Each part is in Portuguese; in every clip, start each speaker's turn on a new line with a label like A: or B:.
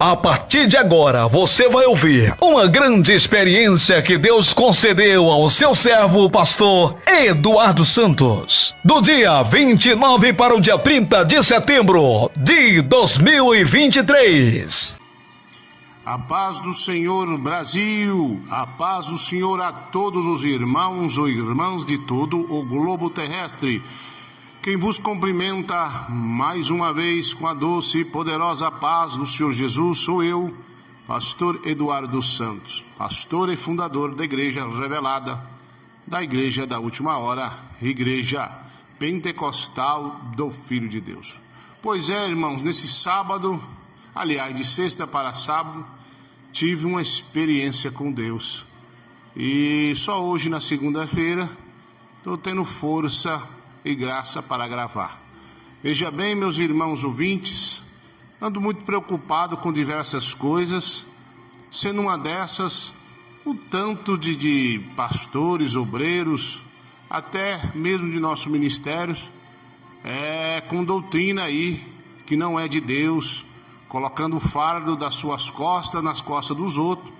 A: A partir de agora, você vai ouvir uma grande experiência que Deus concedeu ao seu servo, pastor Eduardo Santos. Do dia 29 para o dia 30 de setembro de 2023.
B: A paz do Senhor, Brasil, a paz do Senhor a todos os irmãos ou irmãs de todo o globo terrestre. Quem vos cumprimenta mais uma vez com a doce e poderosa paz do Senhor Jesus sou eu, pastor Eduardo Santos, pastor e fundador da Igreja Revelada, da Igreja da Última Hora, Igreja Pentecostal do Filho de Deus. Pois é, irmãos, nesse sábado, aliás, de sexta para sábado, tive uma experiência com Deus. E só hoje, na segunda-feira, estou tendo força e graça para gravar. Veja bem, meus irmãos ouvintes, ando muito preocupado com diversas coisas, sendo uma dessas o tanto de pastores, obreiros, até mesmo de nossos ministérios, com doutrina aí que não é de Deus, colocando o fardo das suas costas nas costas dos outros,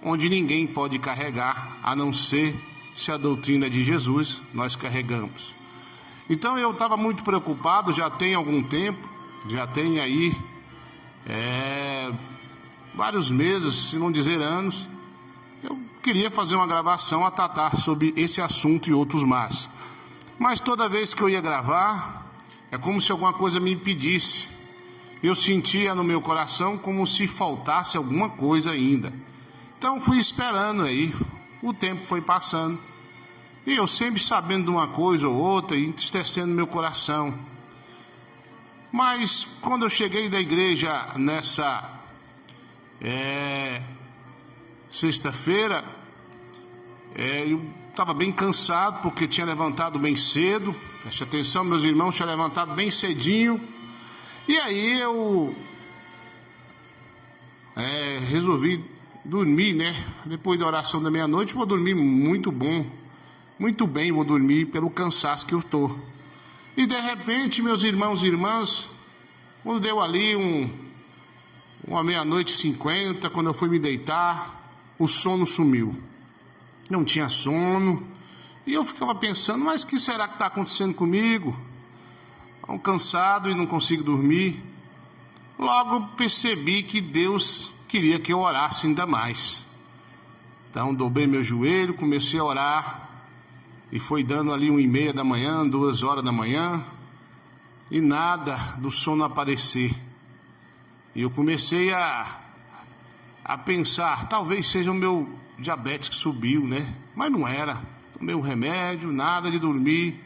B: onde ninguém pode carregar, a não ser se a doutrina é de Jesus nós carregamos. Então eu estava muito preocupado, já tem algum tempo, já tem aí vários meses, se não dizer anos, eu queria fazer uma gravação a tratar sobre esse assunto e outros mais. Mas toda vez que eu ia gravar, é como se alguma coisa me impedisse. Eu sentia no meu coração como se faltasse alguma coisa ainda. Então fui esperando aí, o tempo foi passando. E eu sempre sabendo de uma coisa ou outra e entristecendo meu coração. Mas quando eu cheguei da igreja nessa sexta-feira, eu estava bem cansado porque tinha levantado bem cedo. Preste atenção, meus irmãos, tinha levantado bem cedinho. E aí eu resolvi dormir, né? Depois da oração da meia-noite, vou dormir muito bem, vou dormir pelo cansaço que eu estou. E de repente, meus irmãos e irmãs, quando deu ali uma meia-noite e 50, quando eu fui me deitar, o sono sumiu. Não tinha sono. E eu ficava pensando, mas o que será que está acontecendo comigo? Estou cansado e não consigo dormir. Logo percebi que Deus queria que eu orasse ainda mais. Então dobrei meu joelho, comecei a orar. E foi dando ali 1h30 da manhã, 2 horas da manhã, e nada do sono aparecer. E eu comecei a pensar, talvez seja o meu diabetes que subiu, né? Mas não era. Tomei um remédio, nada de dormir.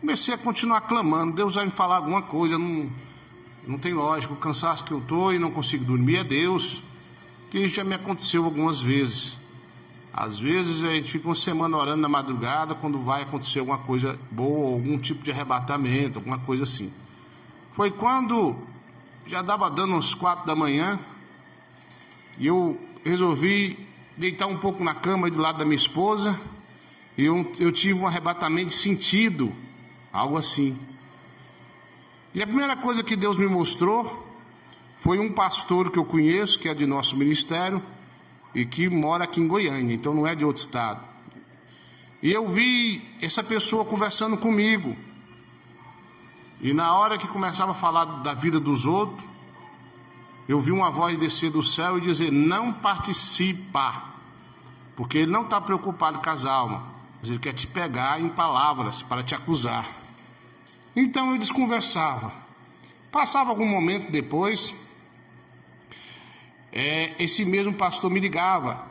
B: Comecei a continuar clamando, Deus vai me falar alguma coisa, não tem lógica. O cansaço que eu estou e não consigo dormir é Deus, que isso já me aconteceu algumas vezes. Às vezes a gente fica uma semana orando na madrugada quando vai acontecer alguma coisa boa, algum tipo de arrebatamento, alguma coisa assim. Foi quando já dava dando uns 4 da manhã e eu resolvi deitar um pouco na cama do lado da minha esposa e eu tive um arrebatamento de sentido, algo assim. E a primeira coisa que Deus me mostrou foi um pastor que eu conheço, que é de nosso ministério, e que mora aqui em Goiânia, então não é de outro estado. E eu vi essa pessoa conversando comigo. E na hora que começava a falar da vida dos outros, eu vi uma voz descer do céu e dizer, não participa, porque ele não está preocupado com as almas, mas ele quer te pegar em palavras para te acusar. Então eu desconversava. Passava algum momento depois, esse mesmo pastor me ligava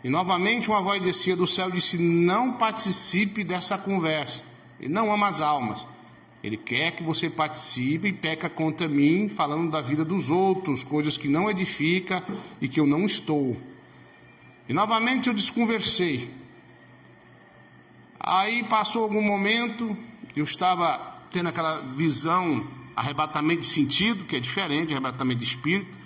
B: e novamente uma voz descia do céu e disse, não participe dessa conversa, ele não ama as almas, ele quer que você participe e peca contra mim, falando da vida dos outros, coisas que não edificam e que eu não estou. E novamente eu desconversei. Aí passou algum momento, eu estava tendo aquela visão, arrebatamento de sentido, que é diferente de arrebatamento de espírito.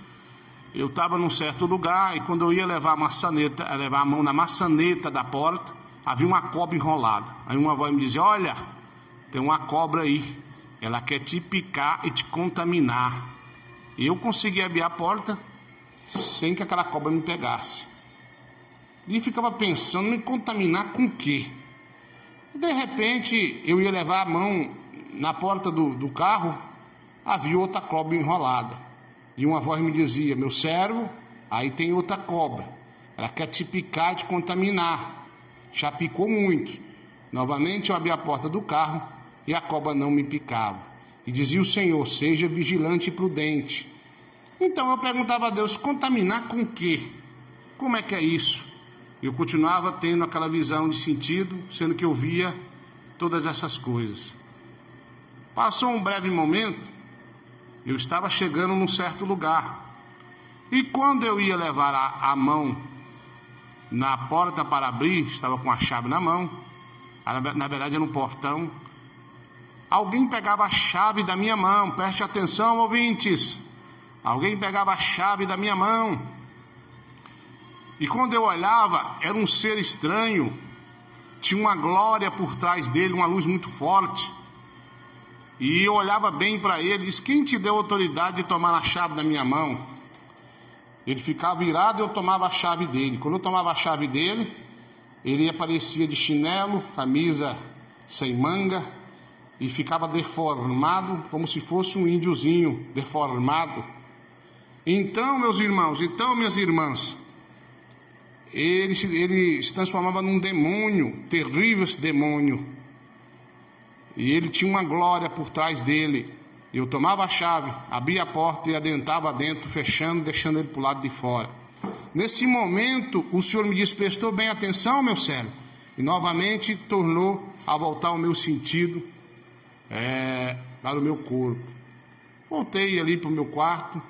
B: Eu estava num certo lugar e quando eu ia levar a mão na maçaneta da porta, havia uma cobra enrolada. Aí uma voz me dizia, olha, tem uma cobra aí, ela quer te picar e te contaminar. Eu consegui abrir a porta sem que aquela cobra me pegasse. E ficava pensando, me contaminar com o quê? De repente, eu ia levar a mão na porta do carro, havia outra cobra enrolada. E uma voz me dizia: meu servo, aí tem outra cobra. Ela quer te picar e te contaminar. Já picou muito. Novamente eu abri a porta do carro e a cobra não me picava. E dizia o Senhor: seja vigilante e prudente. Então eu perguntava a Deus: contaminar com o quê? Como é que é isso? Eu continuava tendo aquela visão de sentido, sendo que eu via todas essas coisas. Passou um breve momento, eu estava chegando num certo lugar. E quando eu ia levar a mão na porta para abrir, estava com a chave na mão, na verdade era um portão, alguém pegava a chave da minha mão. Preste atenção, ouvintes. Alguém pegava a chave da minha mão. E quando eu olhava, era um ser estranho, tinha uma glória por trás dele, uma luz muito forte. E eu olhava bem para ele e disse: quem te deu autoridade de tomar a chave da minha mão? Ele ficava virado e eu tomava a chave dele. Quando eu tomava a chave dele, ele aparecia de chinelo, camisa sem manga, e ficava deformado, como se fosse um índiozinho deformado. Então, meus irmãos, minhas irmãs, ele se transformava num demônio, terrível esse demônio. E ele tinha uma glória por trás dele. Eu tomava a chave, abria a porta e adentrava dentro, fechando, deixando ele para o lado de fora. Nesse momento, o Senhor me disse: prestou bem atenção, meu servo? E novamente tornou a voltar o meu sentido para o meu corpo. Voltei ali para o meu quarto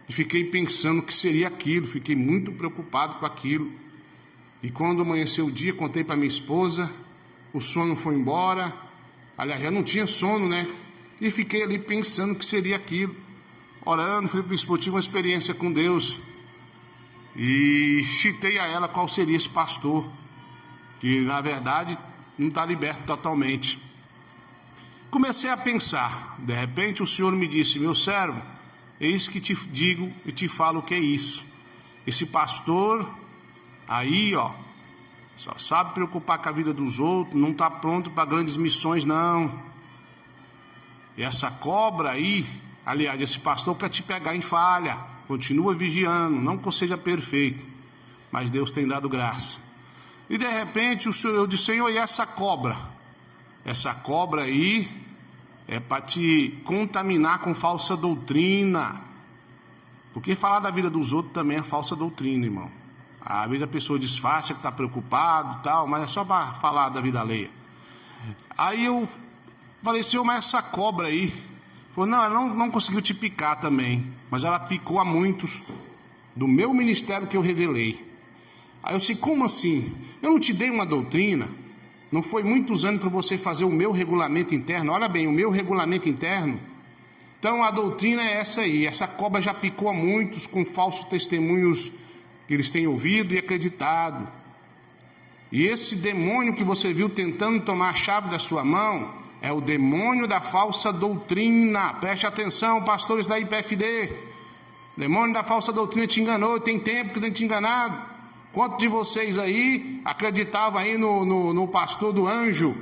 B: e fiquei pensando o que seria aquilo. Fiquei muito preocupado com aquilo. E quando amanheceu o dia, contei para minha esposa, o sono foi embora. Aliás, já não tinha sono, né? E fiquei ali pensando o que seria aquilo. Orando, falei para minha esposa, tive uma experiência com Deus. E citei a ela qual seria esse pastor, que na verdade não está liberto totalmente. Comecei a pensar. De repente o Senhor me disse: meu servo, eis que te digo e te falo o que é isso. Esse pastor aí, só sabe preocupar com a vida dos outros, não está pronto para grandes missões, não. E essa cobra aí, aliás, esse pastor quer te pegar em falha. Continua vigiando, não que eu seja perfeito, mas Deus tem dado graça. E de repente eu disse: Senhor, e essa cobra? Essa cobra aí é para te contaminar com falsa doutrina. Porque falar da vida dos outros também é falsa doutrina, irmão. Às vezes a pessoa disfarça que está preocupado e tal, mas é só para falar da vida alheia. Aí eu falei: Senhor, mas essa cobra aí? Falou: não, ela não conseguiu te picar também, mas ela picou a muitos do meu ministério que eu revelei. Aí eu disse: como assim? Eu não te dei uma doutrina? Não foi muitos anos para você fazer o meu regulamento interno? Olha bem, o meu regulamento interno. Então a doutrina é essa aí. Essa cobra já picou a muitos com falsos testemunhos que eles têm ouvido e acreditado. E esse demônio que você viu tentando tomar a chave da sua mão é o demônio da falsa doutrina. Preste atenção, pastores da IPFD. O demônio da falsa doutrina te enganou, tem tempo que tem te enganado. Quantos de vocês aí acreditavam aí no pastor do anjo?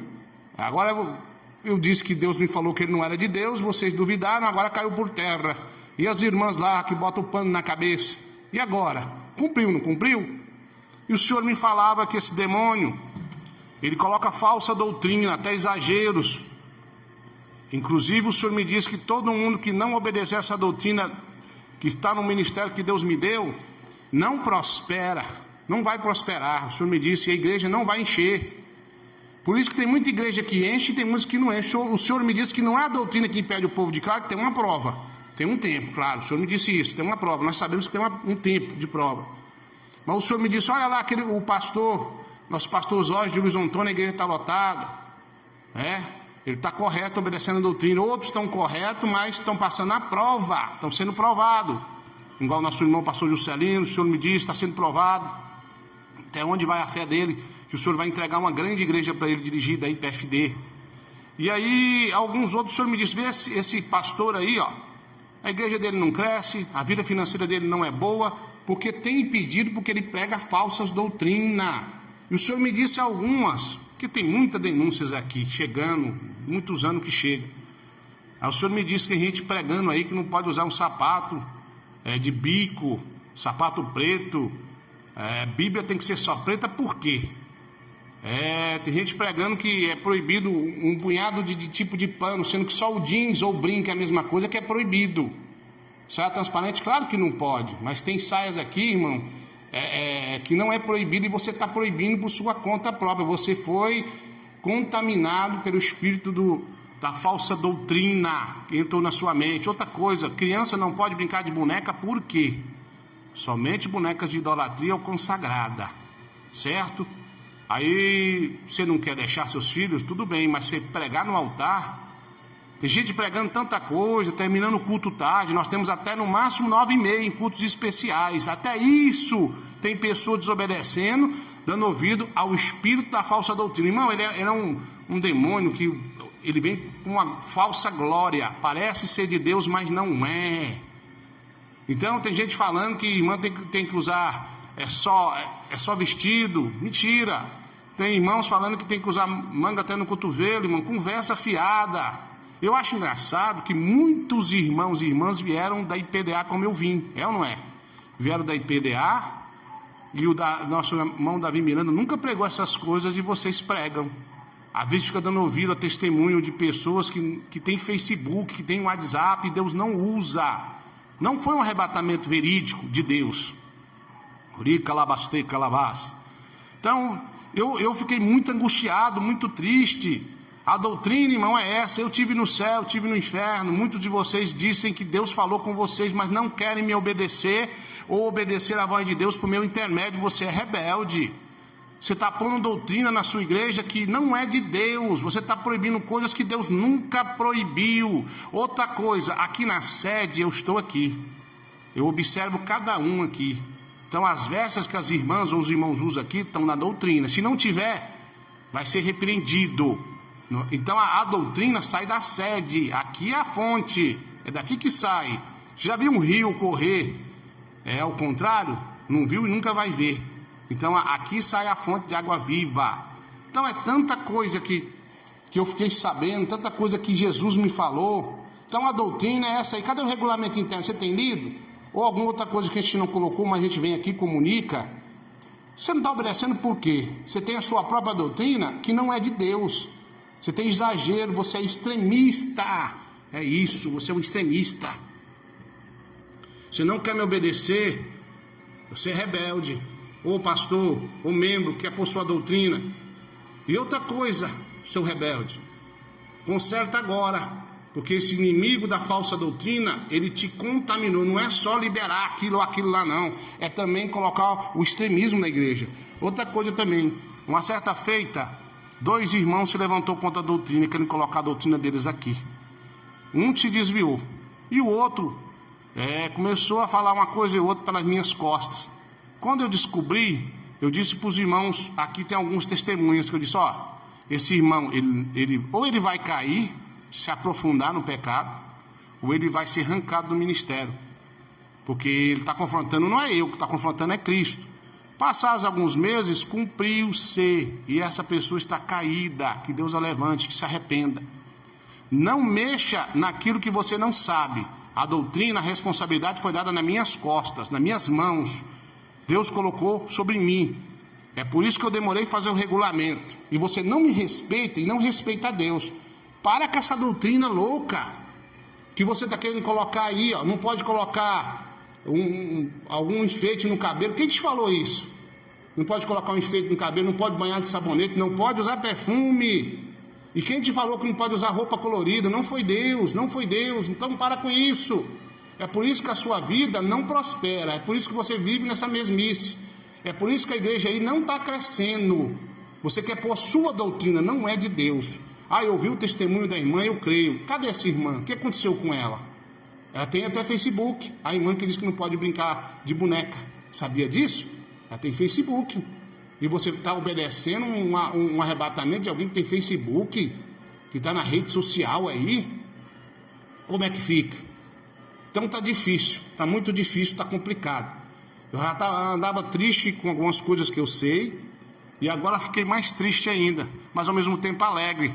B: Agora eu disse que Deus me falou que ele não era de Deus, vocês duvidaram, agora caiu por terra. E as irmãs lá que botam o pano na cabeça? E agora? Cumpriu, não cumpriu? E o Senhor me falava que esse demônio, ele coloca falsa doutrina, até exageros. Inclusive o Senhor me disse que todo mundo que não obedecer essa doutrina que está no ministério que Deus me deu, não prospera, não vai prosperar. O Senhor me disse, a igreja não vai encher. Por isso que tem muita igreja que enche e tem muitas que não enche. O Senhor me disse que não é a doutrina que impede o povo de crer, que tem uma prova. Tem um tempo, claro, o Senhor me disse isso, tem uma prova, nós sabemos que tem um tempo de prova. Mas o Senhor me disse: olha lá, o pastor, nosso pastor Jorge de Luiz Antônio, a igreja está lotada. Ele está correto, obedecendo a doutrina. Outros estão corretos, mas estão passando a prova, estão sendo provados. Igual o nosso irmão pastor Juscelino, o Senhor me disse, está sendo provado. Até onde vai a fé dele, que o Senhor vai entregar uma grande igreja para ele dirigir da IPFD. E aí, alguns outros, o Senhor me disse: vê esse pastor aí, A igreja dele não cresce, a vida financeira dele não é boa, porque tem impedido, porque ele prega falsas doutrinas. E o senhor me disse algumas, que tem muitas denúncias aqui, chegando, muitos anos que chega. Aí o senhor me disse que tem gente pregando aí que não pode usar um sapato de bico, sapato preto, Bíblia tem que ser só preta, por quê? Tem gente pregando que é proibido um punhado de tipo de pano, sendo que só o jeans ou o brinco é a mesma coisa, que é proibido. Saia transparente, claro que não pode, mas tem saias aqui, irmão, que não é proibido e você está proibindo por sua conta própria. Você foi contaminado pelo espírito da falsa doutrina que entrou na sua mente. Outra coisa, criança não pode brincar de boneca, por quê? Somente bonecas de idolatria ou consagrada, certo? Aí você não quer deixar seus filhos, tudo bem, mas você pregar no altar, tem gente pregando tanta coisa, terminando o culto tarde, nós temos até no máximo 9h30 em cultos especiais, até isso tem pessoas desobedecendo, dando ouvido ao espírito da falsa doutrina. Irmão, ele é um demônio que ele vem com uma falsa glória, parece ser de Deus, mas não é. Então tem gente falando que irmã tem que usar é só vestido, mentira. Tem irmãos falando que tem que usar manga até no cotovelo, irmão, conversa fiada. Eu acho engraçado que muitos irmãos e irmãs vieram da IPDA como eu vim, é ou não é? Vieram da IPDA e nosso irmão Davi Miranda nunca pregou essas coisas e vocês pregam. Às vezes fica dando ouvido a testemunho de pessoas que tem Facebook, que tem WhatsApp, e Deus não usa. Não foi um arrebatamento verídico de Deus. Então, eu fiquei muito angustiado, muito triste. A doutrina, irmão, é essa. Eu tive no céu, tive no inferno. Muitos de vocês dizem que Deus falou com vocês, mas não querem me obedecer ou obedecer a voz de Deus por meu intermédio. Você é rebelde. Você está pondo doutrina na sua igreja que não é de Deus. Você está proibindo coisas que Deus nunca proibiu. Outra coisa, aqui na sede eu estou aqui. Eu observo cada um aqui. Então as vestes que as irmãs ou os irmãos usam aqui estão na doutrina. Se não tiver, vai ser repreendido. Então a doutrina sai da sede. Aqui é a fonte. É daqui que sai. Já viu um rio correr? É ao contrário? Não viu e nunca vai ver. Então aqui sai a fonte de água viva. Então é tanta coisa que eu fiquei sabendo, tanta coisa que Jesus me falou. Então a doutrina é essa aí. Cadê o regulamento interno? Você tem lido? Ou alguma outra coisa que a gente não colocou, mas a gente vem aqui e comunica? Você não está obedecendo por quê? Você tem a sua própria doutrina que não é de Deus. Você tem exagero, você é extremista. É isso, você é um extremista. Você não quer me obedecer, você é rebelde. Ou pastor, ou membro que quer pôr sua doutrina. E outra coisa, seu rebelde, conserta agora, porque esse inimigo da falsa doutrina, ele te contaminou. Não é só liberar aquilo ou aquilo lá não, é também colocar o extremismo na igreja. Outra coisa também, uma certa feita, 2 irmãos se levantou contra a doutrina, querendo colocar a doutrina deles aqui. Um se desviou, e o outro começou a falar uma coisa e outra pelas minhas costas. Quando eu descobri, eu disse para os irmãos, aqui tem alguns testemunhas, que eu disse, esse irmão, ou ele vai cair, se aprofundar no pecado, ou ele vai ser arrancado do ministério. Porque ele está confrontando, não é eu que está confrontando, é Cristo. Passados alguns meses, cumpriu-se, e essa pessoa está caída, que Deus a levante, que se arrependa. Não mexa naquilo que você não sabe. A doutrina, a responsabilidade foi dada nas minhas costas, nas minhas mãos. Deus colocou sobre mim. É por isso que eu demorei a fazer o regulamento. E você não me respeita e não respeita a Deus. Para com essa doutrina louca que você está querendo colocar aí, ó. Não pode colocar algum enfeite no cabelo. Quem te falou isso? Não pode colocar um enfeite no cabelo, não pode banhar de sabonete, não pode usar perfume. E quem te falou que não pode usar roupa colorida? Não foi Deus, não foi Deus. Então para com isso. É por isso que a sua vida não prospera. É por isso que você vive nessa mesmice. É por isso que a igreja aí não está crescendo. Você quer pôr sua doutrina, não é de Deus. Eu ouvi o testemunho da irmã, eu creio. Cadê essa irmã? O que aconteceu com ela? Ela tem até Facebook. A irmã que diz que não pode brincar de boneca. Sabia disso? Ela tem Facebook. E você está obedecendo um arrebatamento de alguém que tem Facebook, que está na rede social aí? Como é que fica? Então tá difícil, tá muito difícil, tá complicado. Eu já andava triste com algumas coisas que eu sei, e agora fiquei mais triste ainda, mas ao mesmo tempo alegre,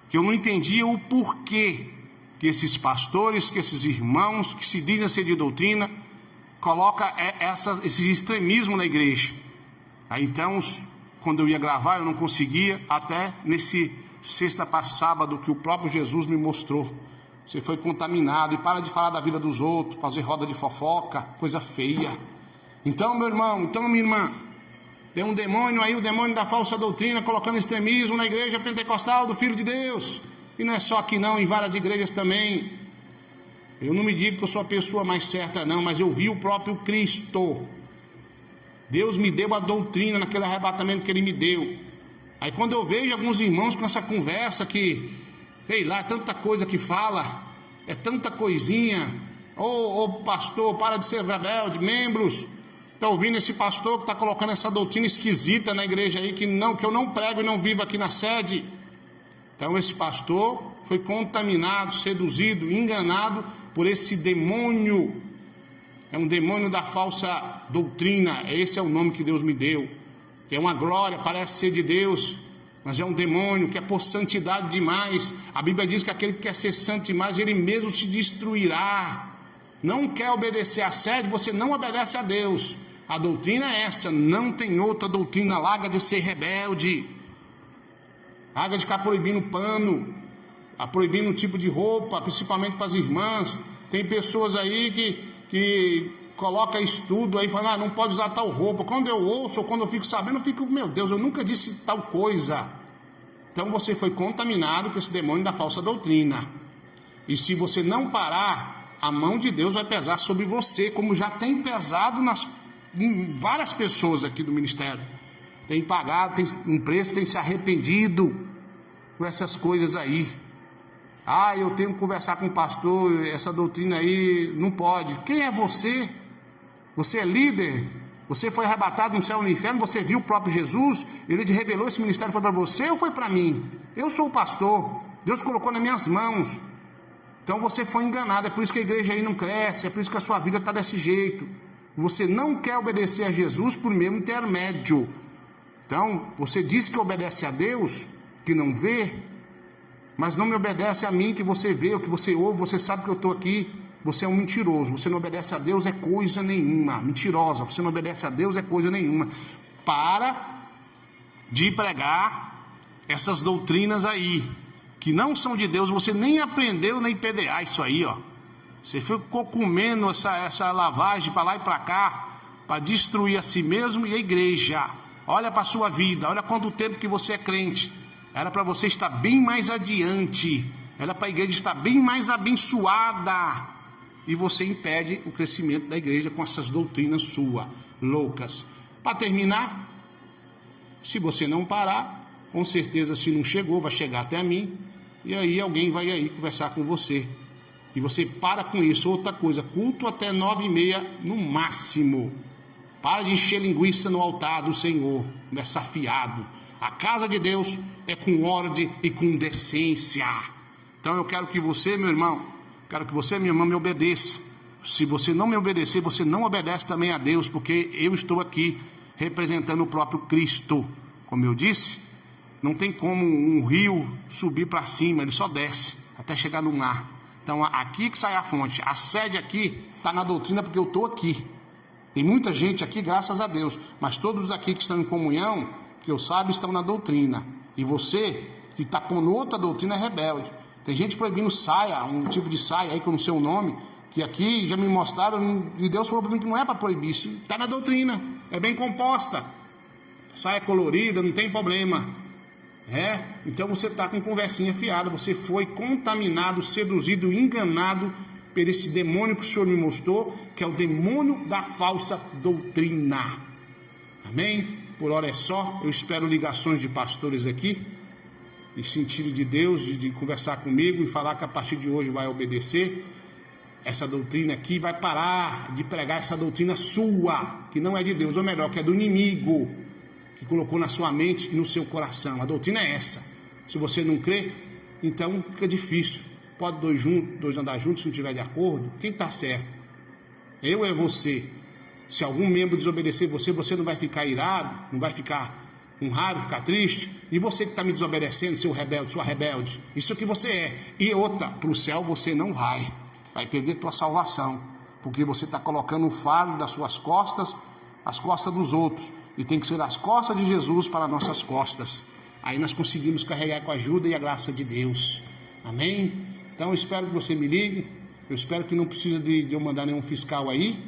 B: que eu não entendia o porquê que esses pastores, que esses irmãos que se dizem ser de doutrina, colocam esse extremismo na igreja. Aí então, quando eu ia gravar, eu não conseguia, até nesse sexta para sábado que o próprio Jesus me mostrou. Você foi contaminado, e para de falar da vida dos outros, fazer roda de fofoca, coisa feia. Então, meu irmão, então, minha irmã, tem um demônio aí, o demônio da falsa doutrina, colocando extremismo na igreja pentecostal do Filho de Deus. E não é só aqui não, em várias igrejas também. Eu não me digo que eu sou a pessoa mais certa não, mas eu vi o próprio Cristo. Deus me deu a doutrina naquele arrebatamento que Ele me deu. Aí quando eu vejo alguns irmãos com essa conversa que, sei lá, é tanta coisa que fala, é tanta coisinha. Ô pastor, para de ser rebelde, membros. Está ouvindo esse pastor que está colocando essa doutrina esquisita na igreja aí, que eu não prego e não vivo aqui na sede. Então esse pastor foi contaminado, seduzido, enganado por esse demônio. É um demônio da falsa doutrina. Esse é o nome que Deus me deu. Que é uma glória, parece ser de Deus, mas é um demônio que é por santidade demais. A Bíblia diz que aquele que quer ser santo demais, ele mesmo se destruirá. Não quer obedecer à sede, você não obedece a Deus. A doutrina é essa, não tem outra doutrina. Larga de ser rebelde, larga de ficar proibindo pano, proibindo um tipo de roupa, principalmente para as irmãs. Tem pessoas aí que colocam estudo aí, falando, não pode usar tal roupa. Quando eu ouço, ou quando eu fico sabendo, eu fico, meu Deus, eu nunca disse tal coisa. Então você foi contaminado com esse demônio da falsa doutrina. E se você não parar, a mão de Deus vai pesar sobre você, como já tem pesado em várias pessoas aqui do ministério. Tem pagado, tem um preço, tem se arrependido com essas coisas aí. Eu tenho que conversar com o pastor, essa doutrina aí não pode. Quem é você? Você é líder? Você foi arrebatado no céu e no inferno? Você viu o próprio Jesus? Ele te revelou, esse ministério foi para você ou foi para mim? Eu sou o pastor, Deus colocou nas minhas mãos. Então você foi enganado, é por isso que a igreja aí não cresce, é por isso que a sua vida está desse jeito. Você não quer obedecer a Jesus por meio intermédio. Então, você diz que obedece a Deus, que não vê, mas não me obedece a mim, que você vê, o que você ouve, você sabe que eu estou aqui. Você é um mentiroso, você não obedece a Deus é coisa nenhuma. Mentirosa, você não obedece a Deus é coisa nenhuma. Para de pregar essas doutrinas aí, que não são de Deus. Você nem aprendeu na IPDA isso aí, ó. Você ficou comendo essa lavagem para lá e para cá, para destruir a si mesmo e a igreja. Olha para a sua vida, olha quanto tempo que você é crente. Era para você estar bem mais adiante, era para a igreja estar bem mais abençoada. E você impede o crescimento da igreja com essas doutrinas suas, loucas. Para terminar, se você não parar, com certeza se não chegou, vai chegar até mim. E aí alguém vai aí conversar com você. E você para com isso. Outra coisa, culto até 9h30 no máximo. Para de encher linguiça no altar do Senhor, conversar fiado. A casa de Deus é com ordem e com decência. Então eu quero que você, meu irmão, quero que você, minha irmã, me obedeça. Se você não me obedecer, você não obedece também a Deus, porque eu estou aqui representando o próprio Cristo. Como eu disse, não tem como um rio subir para cima, ele só desce até chegar no mar. Então aqui que sai a fonte. A sede aqui está na doutrina porque eu estou aqui. Tem muita gente aqui, graças a Deus, mas todos aqui que estão em comunhão, que eu saiba, estão na doutrina. E você que está pondo outra doutrina é rebelde. Tem gente proibindo saia, um tipo de saia aí que eu não sei o nome, que aqui já me mostraram, e Deus falou para mim que não é para proibir, isso está na doutrina, é bem composta. Saia colorida, não tem problema. Então você está com conversinha fiada, você foi contaminado, seduzido, enganado por esse demônio que o Senhor me mostrou, que é o demônio da falsa doutrina. Amém? Por hora é só. Eu espero ligações de pastores aqui, em sentido de Deus, de conversar comigo e falar que a partir de hoje vai obedecer essa doutrina aqui, vai parar de pregar essa doutrina sua, que não é de Deus, ou melhor, que é do inimigo, que colocou na sua mente e no seu coração. A doutrina é essa. Se você não crê, então fica difícil Pode dois andar juntos se não estiver de acordo? Quem está certo? Eu ou é você? Se algum membro desobedecer você, você não vai ficar irado, não vai ficar com raiva, ficar triste? E você que está me desobedecendo, seu rebelde, sua rebelde, isso é o que você é. E outra, para o céu você não vai perder tua salvação, porque você está colocando o fardo das suas costas, as costas dos outros, e tem que ser as costas de Jesus para nossas costas. Aí nós conseguimos carregar com a ajuda e a graça de Deus. Amém? Então eu espero que você me ligue, eu espero que não precisa de eu mandar nenhum fiscal aí,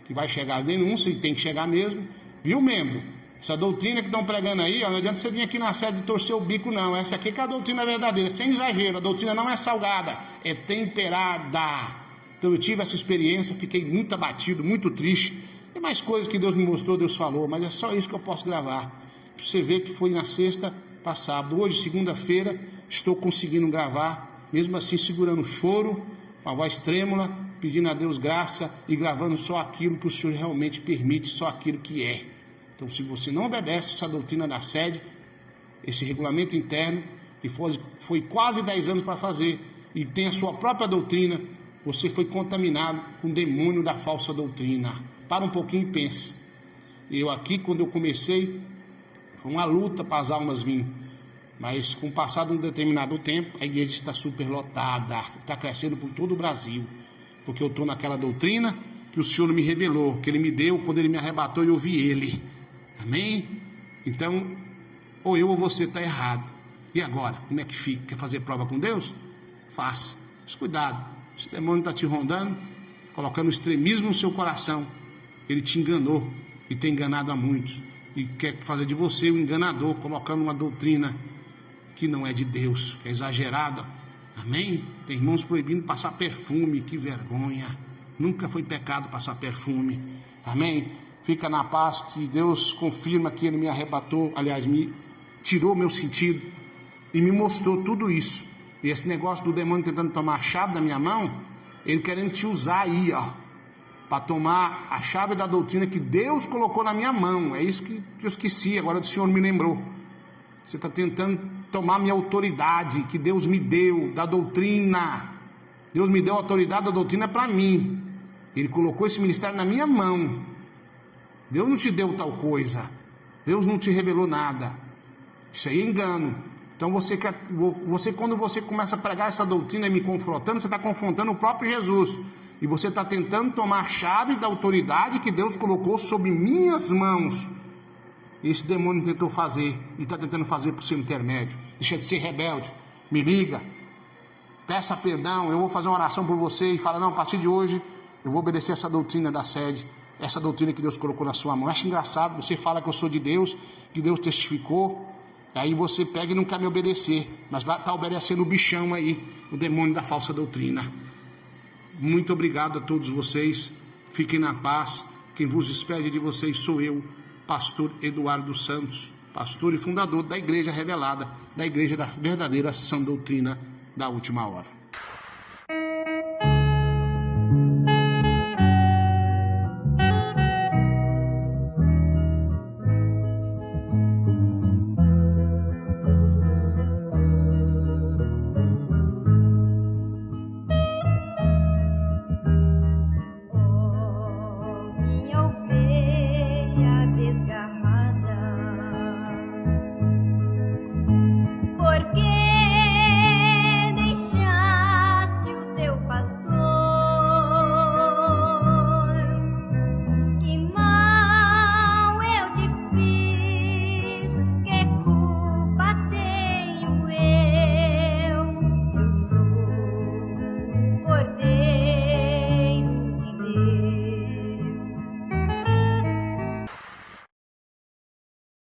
B: que vai chegar as denúncias, e tem que chegar mesmo, viu, membro? Essa doutrina que estão pregando aí, ó, não adianta você vir aqui na sede de torcer o bico, não. Essa aqui que é a doutrina verdadeira, sem exagero. A doutrina não é salgada, é temperada. Então eu tive essa experiência, fiquei muito abatido, muito triste. Tem mais coisas que Deus me mostrou, Deus falou, mas é só isso que eu posso gravar. Pra você ver que foi na sexta para sábado. Hoje, segunda-feira, estou conseguindo gravar, mesmo assim segurando o choro, com a voz trêmula, pedindo a Deus graça e gravando só aquilo que o Senhor realmente permite, só aquilo que é. Então, se você não obedece essa doutrina da sede, esse regulamento interno, que foi quase 10 anos para fazer, e tem a sua própria doutrina, você foi contaminado com o demônio da falsa doutrina. Para um pouquinho e pense. Eu aqui, quando eu comecei, foi uma luta para as almas virem. Mas com o passar de um determinado tempo, a igreja está superlotada, está crescendo por todo o Brasil. Porque eu estou naquela doutrina que o Senhor me revelou, que Ele me deu quando Ele me arrebatou e eu vi Ele. Amém? Então, ou eu ou você está errado. E agora? Como é que fica? Quer fazer prova com Deus? Faça. Mas cuidado. Esse demônio está te rondando, colocando extremismo no seu coração. Ele te enganou e tem enganado a muitos. E quer fazer de você um enganador, colocando uma doutrina que não é de Deus, que é exagerada. Amém? Tem irmãos proibindo passar perfume. Que vergonha. Nunca foi pecado passar perfume. Amém? Fica na paz, que Deus confirma que Ele me arrebatou, aliás, me tirou meu sentido e me mostrou tudo isso. E esse negócio do demônio tentando tomar a chave da minha mão, ele querendo te usar aí, ó, para tomar a chave da doutrina que Deus colocou na minha mão. É isso que eu esqueci, agora o Senhor me lembrou. Você está tentando tomar minha autoridade que Deus me deu, da doutrina. Deus me deu a autoridade da doutrina para mim. Ele colocou esse ministério na minha mão. Deus não te deu tal coisa. Deus não te revelou nada. Isso aí é engano. Então você quando você começa a pregar essa doutrina e me confrontando, você está confrontando o próprio Jesus. E você está tentando tomar a chave da autoridade que Deus colocou sob minhas mãos. Esse demônio tentou fazer e está tentando fazer por seu intermédio. Deixa de ser rebelde. Me liga. Peça perdão. Eu vou fazer uma oração por você e fala, não, a partir de hoje eu vou obedecer essa doutrina da sede. Essa doutrina que Deus colocou na sua mão. Eu acho engraçado, você fala que eu sou de Deus, que Deus testificou, aí você pega e não quer me obedecer, mas vai estar obedecendo o bichão aí, o demônio da falsa doutrina. Muito obrigado a todos vocês, fiquem na paz. Quem vos despede de vocês sou eu, pastor Eduardo Santos, pastor e fundador da Igreja Revelada, da Igreja da verdadeira sã doutrina da última hora.